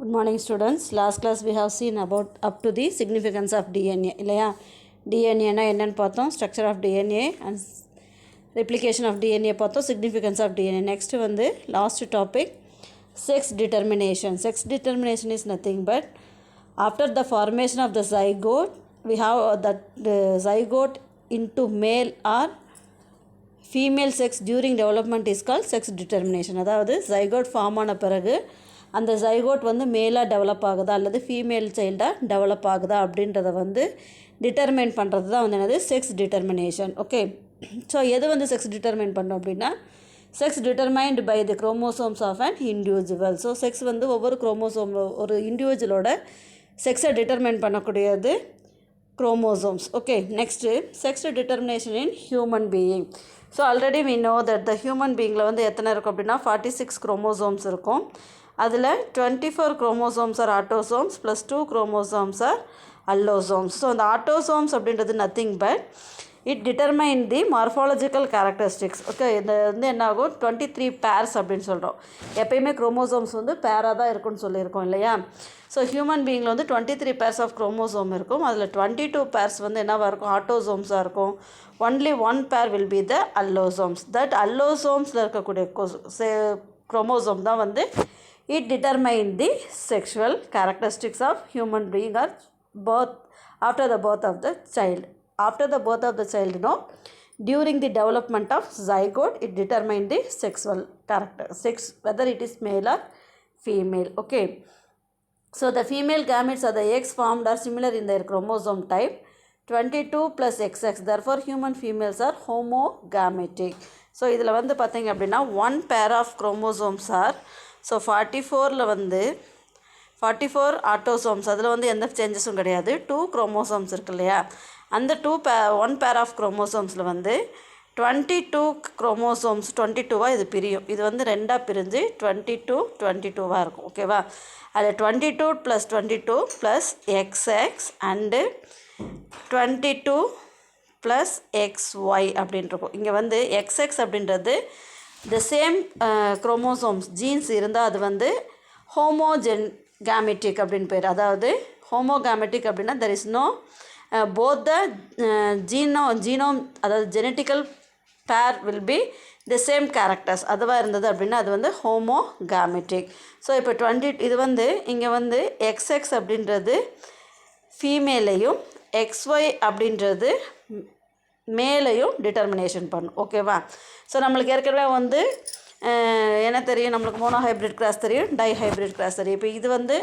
Good morning students. Last class we have seen about up to the significance of DNA. இல்லையா DNA னா என்னன்னு பார்த்தோம், structure of DNA and replication of DNA பார்த்தோம், significance of DNA. Next வந்து last topic sex determination. Sex determination is nothing but after the formation of the zygote we have that the zygote into male or female sex during development is called sex determination. அதாவது zygote form ஆன பிறகு அந்த zygote வந்து மேலாக develop ஆகுதா அல்லது female சைல்டாக develop ஆகுதா அப்படின்றத வந்து டிட்டர்மைன் பண்ணுறது தான் வந்து என்னது செக்ஸ் டிட்டர்மினேஷன். ஓகே, ஸோ எது வந்து செக்ஸ் டிட்டர்மைன் பண்ணோம் அப்படின்னா sex determined by the chromosomes of an individual. So sex வந்து ஒவ்வொரு குரோமோசோம் ஒரு இண்டிவிஜுவலோட செக்ஸை டிட்டர்மைன் பண்ணக்கூடியது chromosomes. Okay, next sex determination in human being. So already we know that the human பீயிங்கில் வந்து எத்தனை இருக்கும் அப்படின்னா 46 குரோமோசோம்ஸ் இருக்கும். அதில் 24 chromosomes are autosomes plus 2 chromosomes are allosomes. So அந்த ஆட்டோசோம்ஸ் அப்படின்றது nothing but it determine the morphological characteristics. Okay, இது வந்து என்ன ஆகும் 23 பேர்ஸ் அப்படின்னு சொல்கிறோம். எப்பயுமே குரோமோசோம்ஸ் வந்து பேராக தான் இருக்குன்னு சொல்லியிருக்கோம் இல்லையா. ஸோ ஹியூமன் பீயிங்கில் வந்து 23 பேர்ஸ் ஆஃப் குரோமோசோம் இருக்கும். அதில் 22 பேர்ஸ் வந்து என்னவாக இருக்கும், ஆட்டோசோம்ஸாக இருக்கும். Only 1 pair will be the allosomes. That அல்லோசோம்ஸில் இருக்கக்கூடிய குரோமோசோம் தான் வந்து it determine the sexual characteristics of human being or birth after the birth of the child. After the birth of the child, during the development of zygote, it determine the sexual character, sex, whether it is male or female. Okay, so the female gametes or the eggs formed are similar in their chromosome type 22 plus XX. Therefore human females are homogametic. So இதில் வந்து பார்த்தீங்க அப்படின்னா 1 pair of chromosomes are, so 44ல் வந்து 44 autosomes, அதில் வந்து எந்த சேஞ்சஸும் கிடையாது. 2 குரோமோசோம்ஸ் இருக்கு இல்லையா, அந்த 1 பேர் ஆஃப் குரோமோசோம்ஸில் வந்து 22 குரோமோசோம்ஸ் 22வாக இது பிரியும். இது வந்து 2ஆக பிரிஞ்சு 22 இருக்கும். ஓகேவா, அது 22 + 22 + XX அண்டு 22 + XY அப்படின்ட்டுருக்கும். இங்கே வந்து XX அப்படின்றது the same chromosomes genes இருந்தால் அது வந்து homogametic அப்படின்னு பேர். அதாவது homogametic அப்படின்னா there is no both the genome அதாவது genetical pair will be the same characters. அதுவாக இருந்தது அப்படின்னா அது வந்து homogametic. ஸோ இப்போ 20 இது வந்து இங்கே வந்து XX அப்படின்றது ஃபீமேலையும் XY அப்படின்றது மேலையும் டிட்டர்மினேஷன் பண்ணும். ஓகேவா, ஸோ நம்மளுக்கு ஏற்கனவே வந்து என்ன தெரியும், நம்மளுக்கு மோனோ ஹைப்ரிட் கிராஸ் தெரியும், டை ஹைப்ரிட் கிராஸ் தெரியும். இப்போ இது வந்து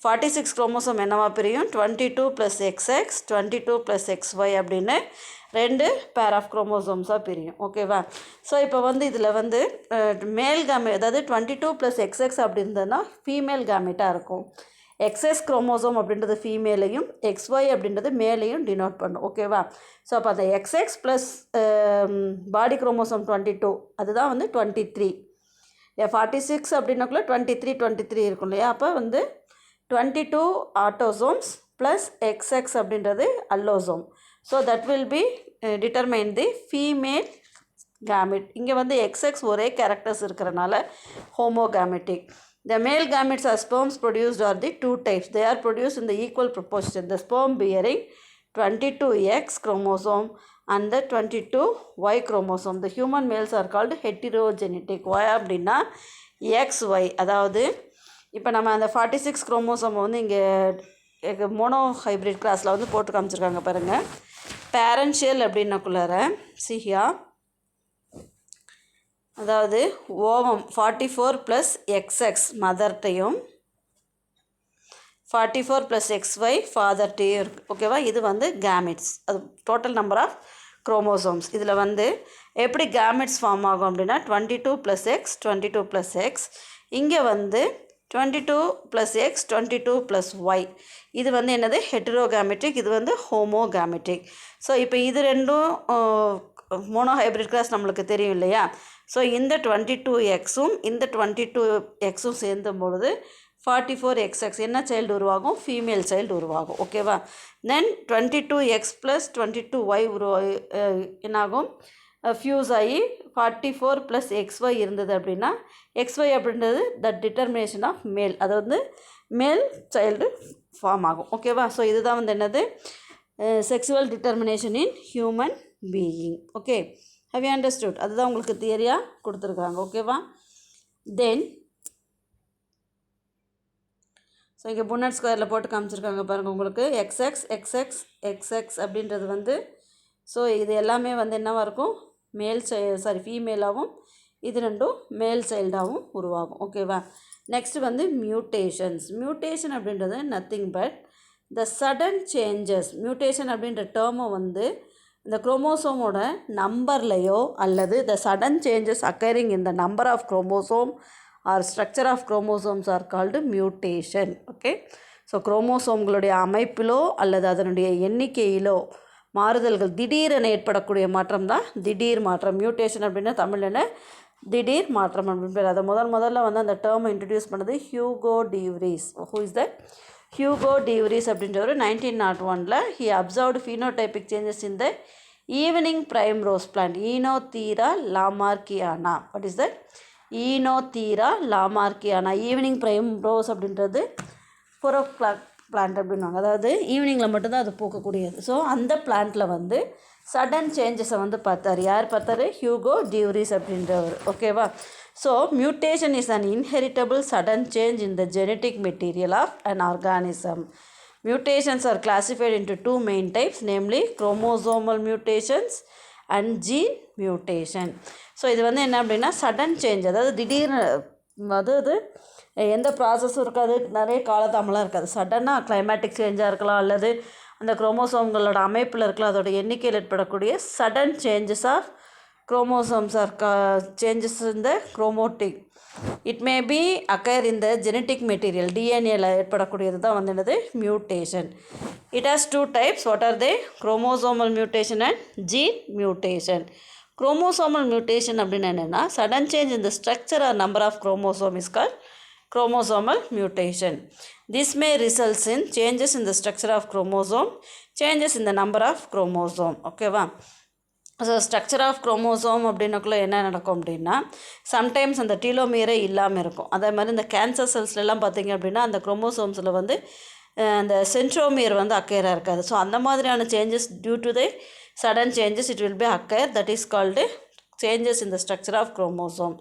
46 குரோமோசோம் என்னவா பிரியும், 22 + XX 22 + XY அப்படின்னு 2 பேர் ஆஃப் குரோமோசோம்ஸாக பிரியும். ஓகேவா, ஸோ இப்போ வந்து இதில் வந்து மேல் கேமெட், அதாவது 22 + XX அப்படி இருந்ததுன்னா ஃபீமேல் கேமெட்டாக இருக்கும். XS குரோமோசோம் அப்படின்றது ஃபீமேலையும் XY அப்படின்றது மேலையும் டினோட் பண்ணும். ஓகேவா, ஸோ அப்போ அந்த XX ப்ளஸ் பாடி குரோமோசோம் 22 அதுதான் வந்து 23. 46 அப்படின்னாக்குள்ள 23 இருக்கும் இல்லையா. அப்போ வந்து 22 ஆட்டோசோம்ஸ் ப்ளஸ் XX அப்படின்றது அல்லோசோம். So that will B determine the female gamete. இங்கே வந்து XX ஒரே கேரக்டர்ஸ் இருக்கிறனால ஹோமோகேமெட்டிக். The male gametes are sperms produced are the 2 types. They are produced in the equal proportion. The sperm bearing 22X chromosome and the 22Y chromosome. The human males are called heterogenetic. Why அப்படின்னா XY, அதாவது இப்போ நம்ம அந்த 46 chromosome வந்து இங்கே mono hybrid கிளாஸில் வந்து போட்டு காமிச்சிருக்காங்க பாருங்கள். பேரன்ஷியல் அப்படின்னாக்குள்ளார சிஹியா, அதாவது ஓவம் 44 + XX மதர்ட்டையும் 44 + XY ஃபாதர்ட்டையும் இருக்குது. ஓகேவா, இது வந்து கேமெட்ஸ், அது டோட்டல் நம்பர் ஆஃப் குரோமோசோம்ஸ். இதில் வந்து எப்படி கேமெட்ஸ் ஃபார்ம் ஆகும் அப்படின்னா 22 + X 22 + X, இங்கே வந்து 22 + X 22 + Y. இது வந்து என்னது ஹெட்ரோகேமெட்டிக், இது வந்து ஹோமோகேமெட்டிக். ஸோ இப்போ இது ரெண்டும் மோனோ ஹைப்ரிட் கிராஸ் நம்மளுக்கு தெரியும் இல்லையா. ஸோ இந்த 22Xம் இந்த 22Xம் சேர்ந்தும் பொழுது 44XX என்ன சைல்டு உருவாகும், ஃபீமேல் சைல்டு உருவாகும். ஓகேவா, தென் 22X + 22Y என்னாகும், ஃபியூஸ் ஆகி 44 + XY இருந்தது அப்படின்னா XY அப்படின்றது த டிட்டர்மினேஷன் ஆஃப் மேல், அது வந்து மேல் சைல்டு ஃபார்ம் ஆகும். ஓகேவா? ஸோ இதுதான் வந்து என்னது sexual determination in human being. Okay, how you understood? அதுதான் உங்களுக்கு தியரியாக கொடுத்துருக்குறாங்க. ஓகேவா? தென் ஸோ இங்கே புன்னட் ஸ்கொயரில் போட்டு காமிச்சிருக்காங்க பாருங்கள் உங்களுக்கு. XX அப்படின்றது வந்து ஸோ இது எல்லாமே வந்து என்னவாக இருக்கும், ஃபீமேலாகவும் இது ரெண்டும் மேல் சைல்டாகவும் உருவாகும். ஓகேவா? நெக்ஸ்ட் வந்து மியூட்டேஷன் அப்படின்றது nothing but the sudden changes. Mutation அப்படின்ற டேர்மை வந்து இந்த குரோமோசோமோட நம்பர்லையோ அல்லது the sudden changes occurring in the number of chromosome or structure of chromosomes are called mutation. Okay, so குரோமோசோம்களுடைய அமைப்பிலோ அல்லது அதனுடைய எண்ணிக்கையிலோ மாறுதல்கள் திடீரென ஏற்படக்கூடிய மாற்றம் தான் திடீர் மாற்றம். மியூட்டேஷன் அப்படின்னா தமிழ் என்ன, திடீர் மாற்றம் அப்படின்னு பேர். அதை முதல்ல வந்து அந்த டேர்மை இன்ட்ரடியூஸ் பண்ணது Hugo de Vries. Who is that? Hugo de Vries அப்படின்றவர் 1901 he observed phenotypic changes in the evening primrose plant Oenothera lamarckiana. What is that? Oenothera lamarckiana. Evening primrose அப்படின்றது 4 o'clock பிளான்ட் அப்படின்வாங்க. அதாவது ஈவினிங்கில் மட்டும்தான் அது பூக்கக்கூடியது. ஸோ அந்த பிளான்ட்டில் வந்து சடன் சேஞ்சஸை வந்து பார்த்தார். யார் பார்த்தாரு? ஹியூகோ டிவ்ரீஸ் அப்படின்றவர். ஓகேவா? So mutation is an inheritable sudden change in the genetic material of an organism. Mutations are classified into 2 main types, namely chromosomal mutations and gene mutation. So இது வந்து என்ன அப்படின்னா சடன் சேஞ்ச், அதாவது திடீர்னு அதாவது எந்த ப்ராசஸும் இருக்காது, நிறைய காலதாமலாம் இருக்காது. சடனாக கிளைமேட்டிக் சேஞ்சாக இருக்கலாம் அல்லது அந்த குரோமோசோம்களோட அமைப்பில் இருக்கலாம், அதோட எண்ணிக்கையில் ஏற்படக்கூடிய sudden changes of chromosomes or changes in the chromatic. It may be occur in the genetic material, டிஎன்ஏல ஏற்படக்கூடியது தான் வந்து என்னது mutation. It has 2 types. What are they? Chromosomal mutation and gene mutation. Chromosomal mutation அப்படின்னு என்னென்னா sudden change in the structure or number of chromosome is called chromosomal mutation. This may result in changes in the structure of chromosome, changes in the number of chromosome. ஓகேவா? So structure of chromosome அப்படின்னக்குள்ளே என்ன நடக்கும் அப்படின்னா sometimes அந்த டீலோமியரே இல்லாமல் இருக்கும். அதே மாதிரி இந்த கேன்சர் செல்ஸ்லாம் பார்த்திங்க அப்படின்னா அந்த குரோமோசோம்ஸில் வந்து அந்த சென்ட்ரோமியர் வந்து அக்கேராக இருக்காது. ஸோ அந்த மாதிரியான changes due to the sudden changes it will be occur, that is called changes in the structure of chromosome.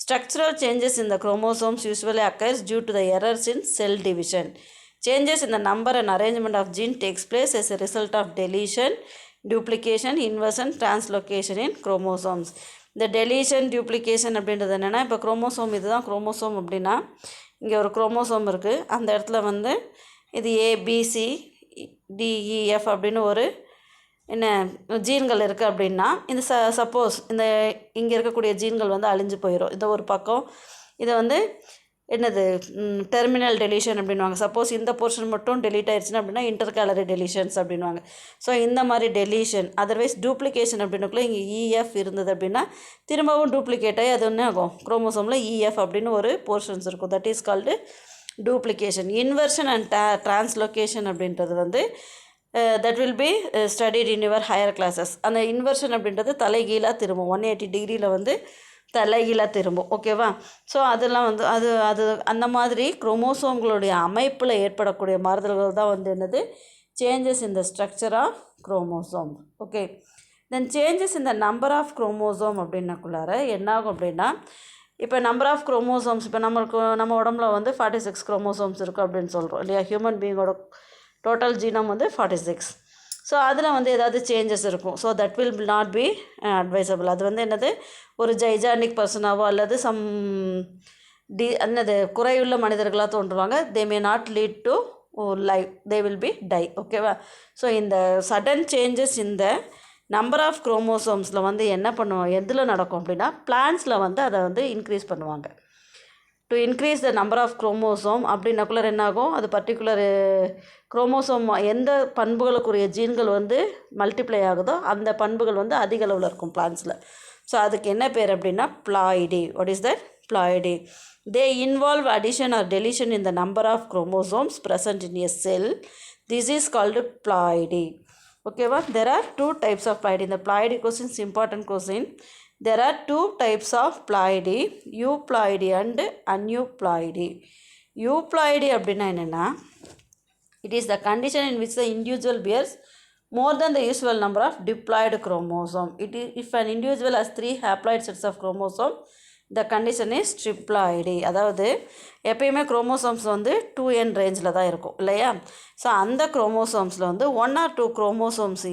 Structural changes in the chromosomes usually occurs due to the errors in cell division. Changes in the number and arrangement of gene takes place as a result of deletion, duplication, inversion, translocation in chromosomes. இந்த deletion duplication அப்படின்றது என்னென்னா, இப்போ chromosome இதுதான் chromosome அப்படின்னா இங்கே ஒரு chromosome இருக்குது, அந்த இடத்துல வந்து இது ABCDEF அப்படின்னு ஒரு என்ன ஜீன்கள் இருக்குது அப்படின்னா இந்த சப்போஸ் இந்த இங்கே இருக்கக்கூடிய ஜீன்கள் வந்து அழிஞ்சு போயிடும். இந்த ஒரு பக்கம் இதை வந்து என்னது டெர்மினல் டெலிஷன் அப்படின்வாங்க. சப்போஸ் இந்த போர்ஷன் மட்டும் டெலீட் ஆயிடுச்சுன்னா அப்படின்னா இன்டர்கேலரி டெலிஷன்ஸ் அப்படின்வாங்க. ஸோ இந்த மாதிரி டெலிஷன். அதர்வைஸ் டூப்ளிகேஷன் அப்படின்னுக்குள்ளே இங்கே EF இருந்தது அப்படின்னா திரும்பவும் டூப்ளிகேட் ஆகி அது என்ன ஆகும், குரோமோசோமில் EF அப்படின்னு ஒரு போர்ஷன்ஸ் இருக்கும். That is called duplication. Inversion and translocation அப்படின்றது வந்து that will be studied in your higher classes. அந்த இன்வர்ஷன் அப்படின்றது தலைகீழாக திரும்பும், 180 டிகிரியில் வந்து தலைகீழாக திரும்பும். ஓகேவா? ஸோ அதெல்லாம் வந்து அது அந்த மாதிரி குரோமோசோம்களுடைய அமைப்பில் ஏற்படக்கூடிய மாறுதல்கள் தான் வந்து என்னது changes in the structure of chromosome. Okay, then changes in the number of chromosome அப்படின்னக்குள்ளார என்னாகும் அப்படின்னா இப்போ நம்பர் ஆஃப் குரோமோசோம்ஸ் இப்போ நம்ம உடம்புல வந்து 46 குரோமோசோம்ஸ் இருக்குது அப்படின்னு சொல்கிறோம் இல்லையா. ஹியூமன் பீயிங்கோட டோட்டல் ஜீனம் வந்து 46. ஸோ அதில் வந்து ஏதாவது சேஞ்சஸ் இருக்கும். So that will not be advisable. அது வந்து என்னது ஒரு ஜைஜானிக் பர்சனாவோ அல்லது என்னது குறையுள்ள மனிதர்களாக தோன்றுவாங்க. They may not lead to life, they will be die. ஓகேவா? ஸோ இந்த சடன் சேஞ்சஸ் இந்த நம்பர் ஆஃப் குரோமோசோம்ஸில் வந்து என்ன பண்ணுவோம், எதில் நடக்கும் அப்படின்னா பிளான்ஸில் வந்து அதை வந்து இன்க்ரீஸ் பண்ணுவாங்க. To increase the number of chromosome அப்படின்னக்குள்ள என்னாகும், அது பர்டிகுலர் குரோமோசோம் எந்த பண்புகளுக்குரிய ஜீன்கள் வந்து மல்டிப்ளை ஆகுதோ அந்த பண்புகள் வந்து அதிக அளவில் இருக்கும் பிளான்ஸில். ஸோ அதுக்கு என்ன பேர் அப்படின்னா ploidy. What is that? Ploidy. They involve addition or deletion in the number of chromosomes present in a cell. This is called ploidy. ஓகேவா? there are two types of ploidy. இந்த ploidy question is important question. there are two types of ploidy, euploidy and aneuploidy. euploidy அப்படின்னா என்னென்னா, it is the condition in which the individual bears more than the usual number of diploid chromosome. If an individual has 3 haploid sets of chromosome, the condition is triploidy. அதாவது எப்பயுமே chromosomes வந்து 2n ரேஞ்சில் தான் இருக்கும் இல்லையா? So அந்த குரோமோசோம்ஸில் வந்து 1 or 2 chromosomes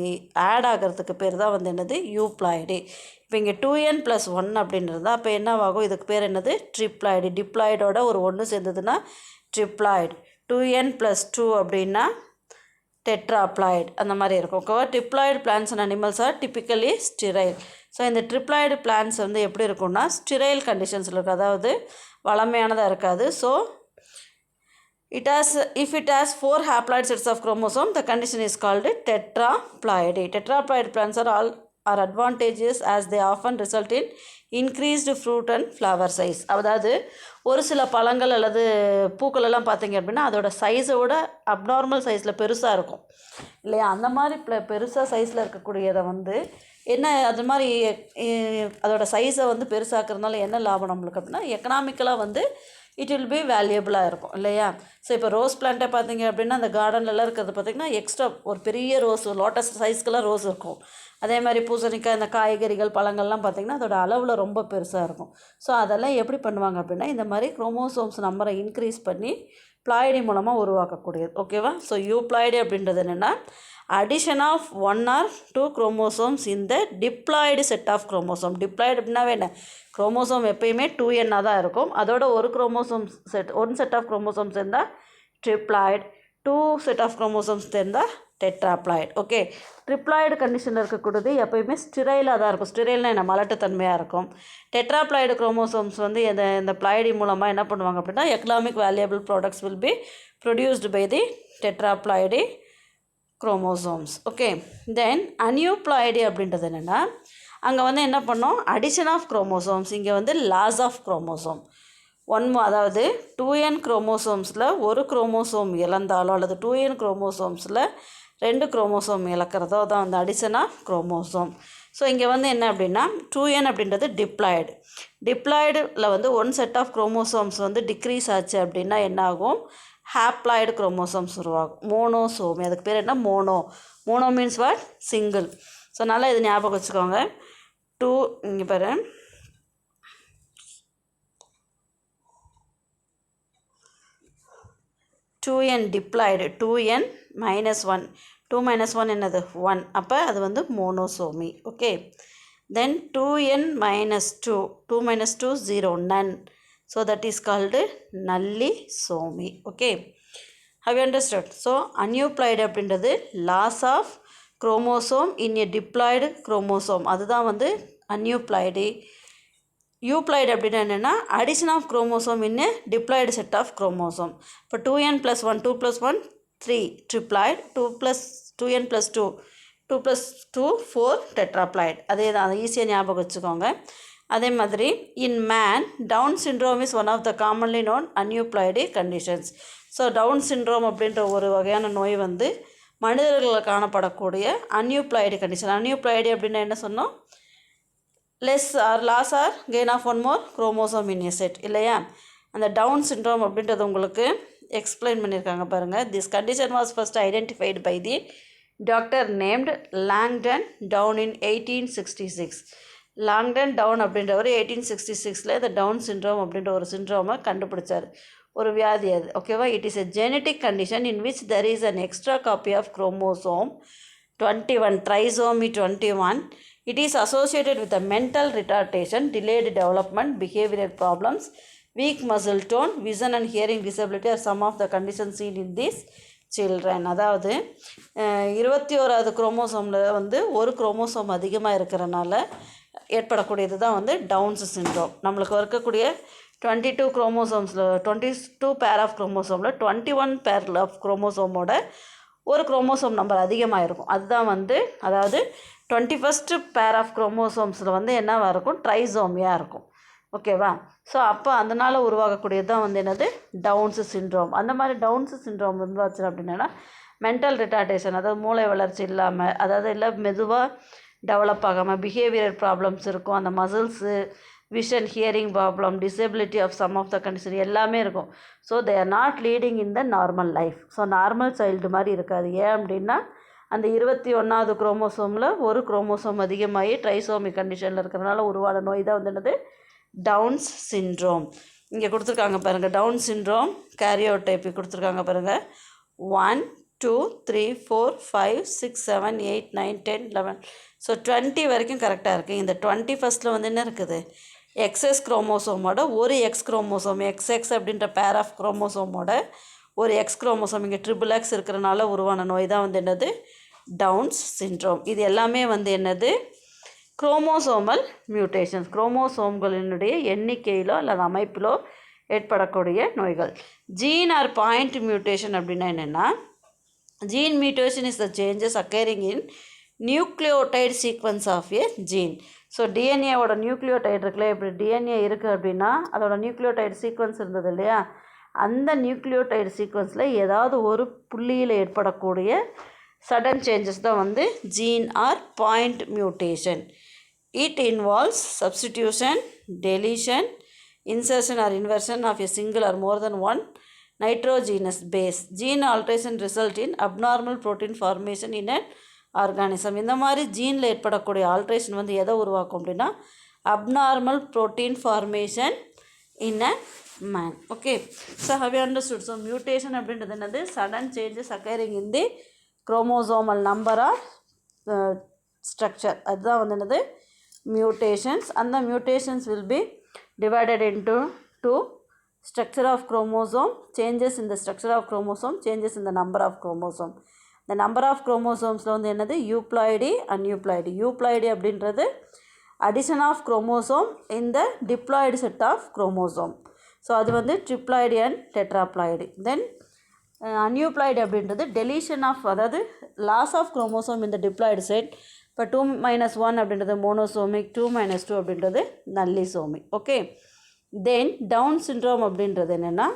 add ஆகிறதுக்கு பேர் தான் வந்து என்னது யூப்ளாய்டு. இப்போ இங்கே 2n + 1 அப்படின்றது தான். அப்போ என்னவாகும்? இதுக்கு பேர் என்னது? ட்ரிப்ளாய்டு. டிப்ளாய்டோட ஒரு ஒன்று சேர்ந்ததுன்னா ட்ரிப்ளாய்டு. 2n + 2 அப்படின்னா டெட்ராப்ளாய்டு அந்த மாதிரி இருக்கும். ஓகேவா? Triploid plants and animals are typically sterile. So இந்த ட்ரிப்ளாய்டு பிளான்ட்ஸ் வந்து எப்படி இருக்கும்னா ஸ்டிரைல் கண்டிஷன்ஸில் இருக்கும், அதாவது வளமையானதாக இருக்காது. So if it has 4 haploid sets of chromosome, the condition is called tetraploidy. Tetraploid plants are advantageous as they often result in increased fruit and flower size. அதாவது ஒரு சில பழங்கள் அல்லது பூக்கள் எல்லாம் பார்த்தீங்க அப்படின்னா அதோட சைஸோட அப்நார்மல் சைஸில் பெருசாக இருக்கும் இல்லையா? அந்த மாதிரி பெருசாக சைஸில் இருக்கக்கூடியதை வந்து என்ன, அது மாதிரி அதோட சைஸை வந்து பெருசாக்குறதுனால என்ன லாபம் நம்மளுக்கு அப்படின்னா எக்கனாமிக்கலாக வந்து இட் வில் பி வேல்யூபிளாக இருக்கும் இல்லையா? ஸோ இப்போ ரோஸ் பிளான்ட்டை பார்த்தீங்க அப்படின்னா அந்த கார்டன்லலாம் இருக்கிறது பார்த்திங்கன்னா எக்ஸ்ட்ரா ஒரு பெரிய ரோஸ், லோட்டஸ் சைஸ்க்கெல்லாம் ரோஸ் இருக்கும். அதே மாதிரி பூசணிக்காய், இந்த காய்கறிகள், பழங்கள்லாம் பார்த்திங்கன்னா அதோட அளவில் ரொம்ப பெருசாக இருக்கும். ஸோ அதெல்லாம் எப்படி பண்ணுவாங்க அப்படின்னா இந்த மாதிரி குரோமோசோம்ஸ் நம்பரை இன்க்ரீஸ் பண்ணி ப்ளாய்டி மூலமாக உருவாக்கக்கூடியது. ஓகேவா? ஸோ யூப்ளாய்டி அப்படின்றது என்னென்னா அடிஷன் ஆஃப் 1 or 2 குரோமோசோம்ஸ் இந்த diploid set of chromosome. Diploid அப்படின்னாவே என்ன, குரோமோசோம் எப்பயுமே 2n தான் இருக்கும். அதோட ஒரு chromosome one set of chromosomes இருந்தால் ட்ரிப்ளாய்டு, 2 செட் ஆஃப் குரோமோசோம்ஸ் இருந்தால் டெட்ராப்ளாய்டு. ஓகே, ட்ரிப்ளாய்டு கண்டிஷனில் இருக்கக்கூடியது எப்பயுமே ஸ்டிரைலாக தான் இருக்கும். ஸ்டிரைல்னால் என்ன, மலட்டுத்தன்மையாக இருக்கும். டெட்ராப்ளாய்டு குரோமோசோம்ஸ் வந்து இந்த ப்ளாய்டி மூலமாக என்ன பண்ணுவாங்க அப்படின்னா economic valuable products will be produced by the tetraploid chromosomes. Okay, then aneuploid அப்படின்றது என்னென்னா அங்கே வந்து என்ன பண்ணோம், அடிஷன் ஆஃப் குரோமோசோம்ஸ், இங்கே வந்து லாஸ் ஆஃப் குரோமோசோம். அதாவது 2n குரோமோசோம்ஸில் ஒரு குரோமோசோம் இழந்தாலோ அல்லது 2n குரோமோசோம்ஸில் 2 குரோமோசோம் இழக்கிறதோ தான் வந்து அடிஷன் ஆஃப் குரோமோசோம். ஸோ இங்கே வந்து என்ன அப்படின்னா 2n அப்படின்றது டிப்ளாய்டு. டிப்ளாய்டில் வந்து 1 செட் ஆஃப் குரோமோசோம்ஸ் வந்து டிக்ரீஸ் ஆச்சு அப்படின்னா என்ன ஆகும், ஹாப்ளாய்டு குரோமோசோம்ஸ் உருவாகும். மோனோசோமி, அதுக்கு பேர் என்ன, mono means what, single. So நல்லா இது ஞாபகம் வச்சுக்கோங்க. இங்கே பாரு, டிப்ளாய்டு 2n - 1, 2 - 1 என்னது 1, அப்போ அது வந்து monosomy. Okay, then 2n - 2, 2 - 2 0, none. So that is called nullisomy. Okay, have you understood? So aneuploid அப்படின்றது loss of chromosome in a diploid chromosome, அதுதான் வந்து aneuploid. euploid அப்படின்னா என்னென்னா addition of chromosome in a diploid set of chromosome. இப்போ 2n + 1, 2 + 1 3 triploid, 2n + 2, 2 + 2 4 tetraploid. அதே தான், அதை ஈஸியாக ஞாபகம் வச்சுக்கோங்க. அதே மாதிரி in man Down syndrome is one of the commonly known aneuploid conditions. So Down syndrome அப்படின்ற ஒரு வகையான நோய் வந்து மனிதர்களில் காணப்படக்கூடிய அன்யூப்ளாய்டு கண்டிஷன். அன்யூப்ளாய்டு அப்படின்னா என்ன சொன்னோம், less or loss or gain of 1 more chromosome in a set இல்லையா? அந்த டவுன் சிண்ட்ரோம் அப்படின்றது உங்களுக்கு எக்ஸ்பிளைன் பண்ணியிருக்காங்க பாருங்கள். This condition was first identified by the doctor named Langdon Down in 1866. Langdon Down அப்படின்றவர் 1866 இந்த டவுன் சிண்ட்ரோம் அப்படின்ற ஒரு சிண்ட்ரோமை கண்டுபிடிச்சார், ஒரு வியாதி அது. ஓகேவா? It is a genetic condition in which there is an extra copy of chromosome 21, trisomy 21. It is associated with a mental retardation, delayed development, behavioral problems, weak muscle tone, vision and hearing disability are some of the conditions seen in these children. அதாவது 21வது குரோமோசோமில் வந்து ஒரு chromosome அதிகமாக இருக்கிறனால ஏற்படக்கூடியது தான் வந்து downs syndrome. நம்மளுக்கு இருக்கக்கூடிய 22 குரோமோசோம்ஸில் 22 pair of குரோமோசோமில் 21 pair of குரோமோசோமோட ஒரு குரோமோசோம் நம்பர் அதிகமாக இருக்கும். அதுதான் வந்து, அதாவது 21st பேர் ஆஃப் குரோமோசோம்ஸில் வந்து என்னவாக இருக்கும், ட்ரைசோமியாக இருக்கும். ஓகேவா? ஸோ அப்போ அதனால் உருவாகக்கூடியது தான் வந்து என்னது, டவுன்ஸ் சிண்ட்ரோம். அந்த மாதிரி டவுன்ஸ் சிண்ட்ரோம் இருந்தாச்சு அப்படின்னா மென்டல் ரிட்டார்டேஷன், அதாவது மூளை வளர்ச்சி இல்லாமல், அதாவது இல்லை மெதுவாக டெவலப் ஆகாமல் பிஹேவியர் ப்ராப்ளம்ஸ் இருக்கும். அந்த muscles, vision, hearing problem, disability of some of the condition எல்லாமே இருக்கும். So they are not leading in the normal life. So normal child மாதிரி இருக்காது. ஏன் அப்படின்னா அந்த 21வது குரோமோசோமில் ஒரு குரோமோசோம் அதிகமாகி ட்ரைசோமி கண்டிஷனில் இருக்கிறதுனால உருவான நோய் தான் வந்து என்னது டவுன்ஸ் சிண்ட்ரோம். இங்கே கொடுத்துருக்காங்க பாருங்கள், டவுன் சிண்ட்ரோம் கேரியோடைப் கொடுத்துருக்காங்க பாருங்கள். 1 2 3 4 5 6 7 8 9 10 11. ஸோ 20 வரைக்கும் கரெக்டாக இருக்குது. இந்த 21st வந்து என்ன இருக்குது, எக்ஸ்எஸ் குரோமோசோமோட ஒரு எக்ஸ் குரோமோசோம், எக்ஸ்எக்ஸ் அப்படின்ற பேர் ஆஃப் குரோமோசோமோட ஒரு எக்ஸ் குரோமோசோம் இங்கே XXX இருக்கிறனால உருவான நோய் தான் வந்து என்னது டவுன்ஸ் சிண்ட்ரோம். இது எல்லாமே வந்து என்னது குரோமோசோமல் மியூட்டேஷன்ஸ், குரோமோசோம்களினுடைய எண்ணிக்கையிலோ அல்லது அமைப்பிலோ ஏற்படக்கூடிய நோய்கள். ஜீன் ஆர் பாயிண்ட் மியூட்டேஷன் அப்படின்னா என்னென்னா, gene mutation is the changes occurring in nucleotide sequence of a gene. So டிஎன்ஏவோட நியூக்ளியோடைடு இருக்குல்ல, இப்படி டிஎன்ஏ இருக்குது அப்படின்னா அதோட நியூக்ளியோடைடு சீக்வன்ஸ் இருந்தது இல்லையா, அந்த நியூக்ளியோடைடு சீக்வன்ஸில் ஏதாவது ஒரு புள்ளியில் ஏற்படக்கூடிய சடன் சேஞ்சஸ் தான் வந்து gene or point mutation. It involves substitution, deletion, insertion or inversion of a single or more than one nitrogenous base. Gene alteration result in abnormal protein formation in an organism. இந்த மாதிரி ஜீனில் ஏற்படக்கூடிய alteration வந்து எதை உருவாக்கும் அப்படின்னா abnormal protein formation in a man. Okay, so have you understood? So mutation அப்படின்றது என்னது, sudden changes occurring in the chromosomal number or structure. அதுதான் வந்து என்னது mutations. அந்த mutations will be divided into two: structure of chromosome, changes in the structure of chromosome, changes in the number of chromosome. The number of chromosomes வந்து என்னது euploidy, aneuploidy. Euploidy அப்படின்றது addition of chromosome in the diploid set of chromosome. So அது வந்து triploid and டெட்ராப்ளாய்டு. தென் அன்யூப்ளாய்டு அப்படின்றது deletion of, அதாவது loss of chromosome in the diploid set. இப்போ 2 - 1 அப்படின்றது மோனோசோமிக், 2 - 2 அப்படின்றது நல்லிசோமிக். ஓகே, தென் டவுன் சிண்ட்ரோம் அப்படின்றது என்னென்னா,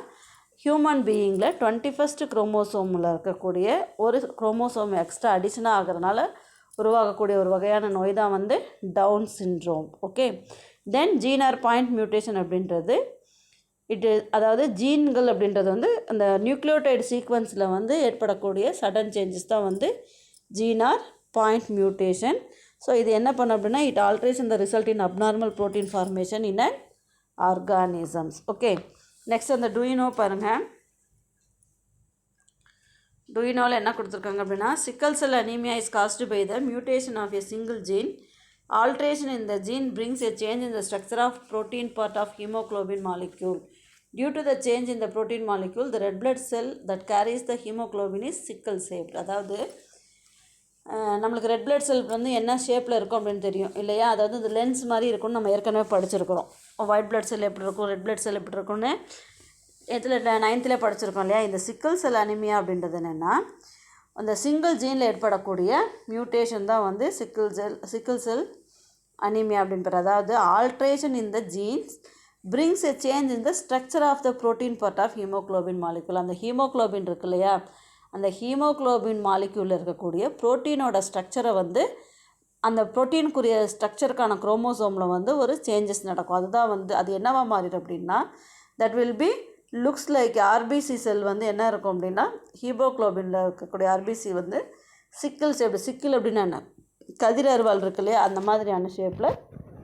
ஹியூமன் பீயிங்கில் 21st குரோமோசோமில் இருக்கக்கூடிய ஒரு குரோமோசோம் எக்ஸ்ட்ரா அடிஷனாக ஆகிறதுனால உருவாகக்கூடிய ஒரு வகையான நோய் தான் வந்து Down syndrome. Okay, then gene or point mutation அப்படின்றது அதாவது ஜீன்கள் அப்படின்றது வந்து அந்த நியூக்ளியோடைடு சீக்வன்ஸில் வந்து ஏற்படக்கூடிய சடன் சேஞ்சஸ் தான் வந்து gene or point mutation. So இது என்ன பண்ண அப்படின்னா, it alteration the result in abnormal protein formation in an organisms. Okay, next அந்த டூயினோ பாருங்கள். டூயினோவில் என்ன கொடுத்துருக்காங்க அப்படின்னா, sickle cell anaemia is caused by the mutation of a single gene. Alteration in the gene brings a change in the structure of protein part of hemoglobin molecule. Due to the change in the protein molecule, the red blood cell that carries the hemoglobin is sickle shaped. அதாவது நம்மளுக்கு red blood cell வந்து என்ன ஷேப்பில் இருக்கும் அப்படின்னு தெரியும் இல்லையா, அதாவது இந்த லென்ஸ் மாதிரி இருக்கும்னு நம்ம ஏற்கனவே படிச்சிருக்கிறோம். ஒயிட் பிளட் செல் எப்படி இருக்கும், ரெட் பிளட் செல் எப்படி இருக்கும்னு இதில் 9th படிச்சிருக்கோம் இல்லையா. இந்த சிக்கல் செல் அனிமியா அப்படின்றது என்னென்னா, அந்த சிங்கிள் ஜீனில் ஏற்படக்கூடிய மியூட்டேஷன் தான் வந்து சிக்கிள் செல் அனிமியா அப்படின்றது. அதாவது alteration in the genes brings a change in the structure of the protein part of hemoglobin molecule. அந்த ஹீமோக்ளோபின் இருக்கு இல்லையா, அந்த ஹீமோக்ளோபின் மாலிக்யூலில் இருக்கக்கூடிய ப்ரோட்டீனோட ஸ்ட்ரக்சரை வந்து அந்த ப்ரோட்டீனுக்குரிய ஸ்ட்ரக்சருக்கான குரோமோசோமில் வந்து ஒரு சேஞ்சஸ் நடக்கும். அதுதான் வந்து அது என்னவா மாறிடும் அப்படின்னா, that will be looks like RBC cell வந்து என்ன இருக்கும் அப்படின்னா, ஹீமோக்ளோபினில் இருக்கக்கூடிய ஆர்பிசி வந்து சிக்கிள் ஷேப். சிக்கிள் அப்படின்னா என்ன, கதிர் அருவாள் இருக்கு இல்லையா, அந்த மாதிரியான ஷேப்பில்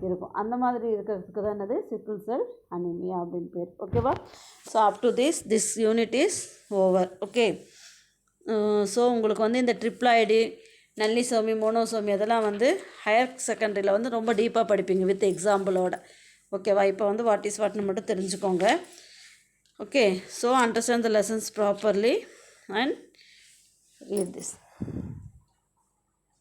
இருக்கும். அந்த மாதிரி இருக்கிறதுக்கு தான் என்னது சிக்கிள் செல் அனிமியா அப்படின்னு பேர். ஓகேவா? So up to this unit is over. Okay, so உங்களுக்கு வந்து இந்த ட்ரிப்ளாய்டு, நல்லிசோமி, மோனோசோமி அதெல்லாம் வந்து ஹையர் செகண்டரியில் வந்து ரொம்ப டீப்பாக படிப்பீங்க வித் எக்ஸாம்பிளோட. ஓகேவா? இப்போ வந்து வாட் இஸ் வாட்னு மட்டும் தெரிஞ்சுக்கோங்க. Okay, so understand the lessons properly and read this.